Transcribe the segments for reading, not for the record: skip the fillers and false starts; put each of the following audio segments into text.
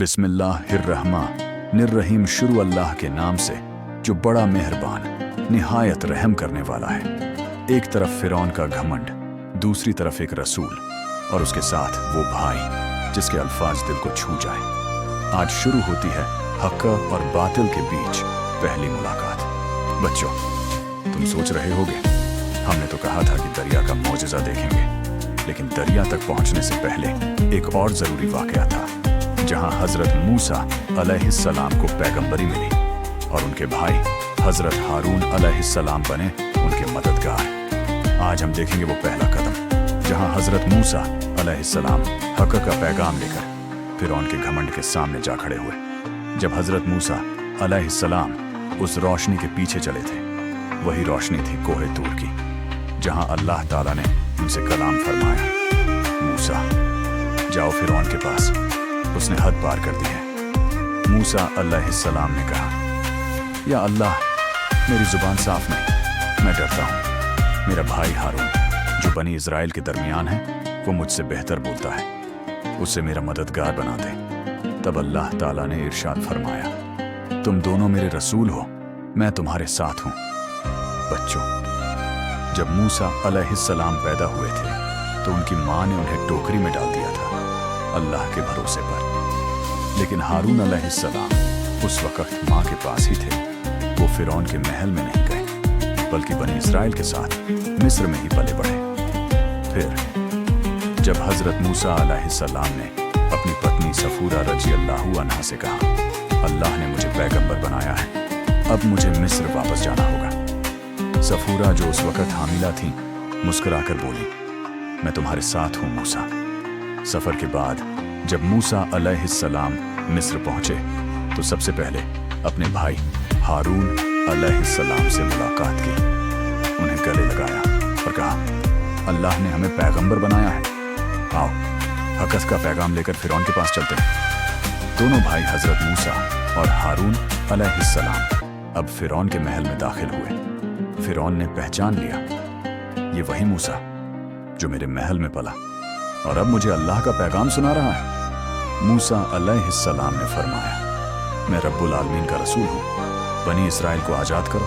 बिस्मिल्लाहिर्रहमानिर्रहीम। शुरू अल्लाह के नाम से जो बड़ा मेहरबान निहायत रहम करने वाला है। एक तरफ फिरौन का घमंड, दूसरी तरफ एक रसूल और उसके साथ वो भाई जिसके अल्फाज दिल को छू जाए। आज शुरू होती है हक और बातिल के बीच पहली मुलाकात। बच्चों, तुम सोच रहे होगे हमने तो कहा था कि दरिया का मौजज़ा देखेंगे, लेकिन दरिया तक पहुंचने से पहले एक और ज़रूरी वाक़या था जहां हज़रत मूसा अलैहिस्सलाम को पैगंबरी मिली और उनके भाई हज़रत हारून अलैहिस्सलाम बने उनके मददगार। आज हम देखेंगे वो पहला कदम जहां हज़रत मूसा अलैहिस्सलाम हक का पैगाम लेकर फिरौन के घमंड के सामने जा खड़े हुए। जब हज़रत मूसा अलैहिस्सलाम उस रोशनी के पीछे चले थे, वही रोशनी थी कोहे तूर की, जहां अल्लाह ताला ने उनसे कलाम फरमाया, मूसा जाओ फिरौन के पास, उसने हद पार कर दी है। मूसा अलैहिस्सलाम ने कहा, या अल्लाह, मेरी जुबान साफ नहीं, मैं डरता हूँ। मेरा भाई हारून जो बनी इज़राइल के दरमियान है, वो मुझसे बेहतर बोलता है, उसे मेरा मददगार बना दे। तब अल्लाह ताला ने इरशाद फरमाया, तुम दोनों मेरे रसूल हो, मैं तुम्हारे साथ हूँ। बच्चों, जब मूसा अलैहिस्सलाम पैदा हुए थे तो उनकी माँ ने उन्हें टोकरी में डाल दिया था अल्लाह के भरोसे पर, लेकिन हारून अलैहिस्सलाम उस वक्त माँ के पास ही थे। वो फिरौन के महल में नहीं गए, बल्कि बनी इस्राइल के साथ मिस्र में ही पले बढ़े। फिर जब हज़रत मूसा अलैहिस्सलाम ने अपनी पत्नी सफूरा रज़ी अल्लाहु अन्हा से कहा, अल्लाह ने मुझे पैगंबर बनाया है, अब मुझे मिस्र वापस जाना होगा। सफूरा जो उस वक्त हामिला थी मुस्कुराकर बोली, मैं तुम्हारे साथ हूँ मूसा। सफ़र के बाद जब मूसा अलैहिस्सलाम मिस्र पहुँचे तो सबसे पहले अपने भाई हारून अलैहिस्सलाम से मुलाकात की, उन्हें गले लगाया और कहा, अल्लाह ने हमें पैगंबर बनाया है, आओ हक़ का पैगाम लेकर फिरौन के पास चलते हैं। दोनों भाई हज़रत मूसा और हारून अलैहिस्सलाम अब फिरौन के महल में दाखिल हुए। फिरौन ने पहचान लिया, ये वही मूसा जो मेरे महल में पला और अब मुझे अल्लाह का पैगाम सुना रहा है। मूसा अलैहिस्सलाम ने फरमाया, मैं रब्बुल आलमीन का रसूल हूँ, बनी इस्राइल को आज़ाद करो।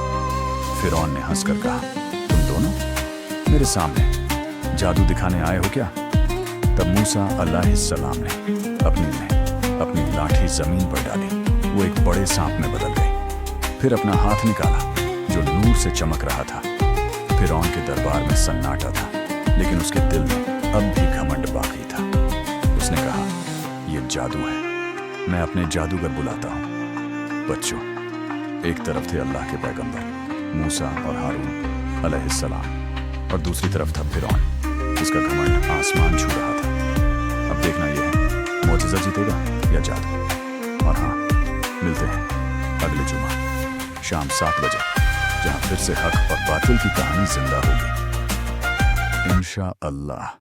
फिरौन ने हंसकर कहा, तुम दोनों मेरे सामने जादू दिखाने आए हो क्या? तब मूसा अलैहिस्सलाम ने अपनी लाठी ज़मीन पर डाली, वो एक बड़े सांप में बदल गई। फिर अपना हाथ निकाला जो नूर से चमक रहा था। फिरौन के दरबार में सन्नाटा था, लेकिन उसके दिल में अब भी घमंड बाकी था। उसने कहा, ये जादू है, मैं अपने जादूगर बुलाता हूँ। बच्चों, एक तरफ थे अल्लाह के पैगंबर मूसा और हारून अलैहिस्सलाम और दूसरी तरफ था फिरौन जिसका घमंड आसमान छू रहा था। अब देखना यह है, मौजज़ा जीतेगा या जादू। और हाँ, मिलते हैं अगले जुमा शाम 7 बजे, जहाँ फिर से हक और बातिल की कहानी जिंदा होगी इंशाअल्लाह।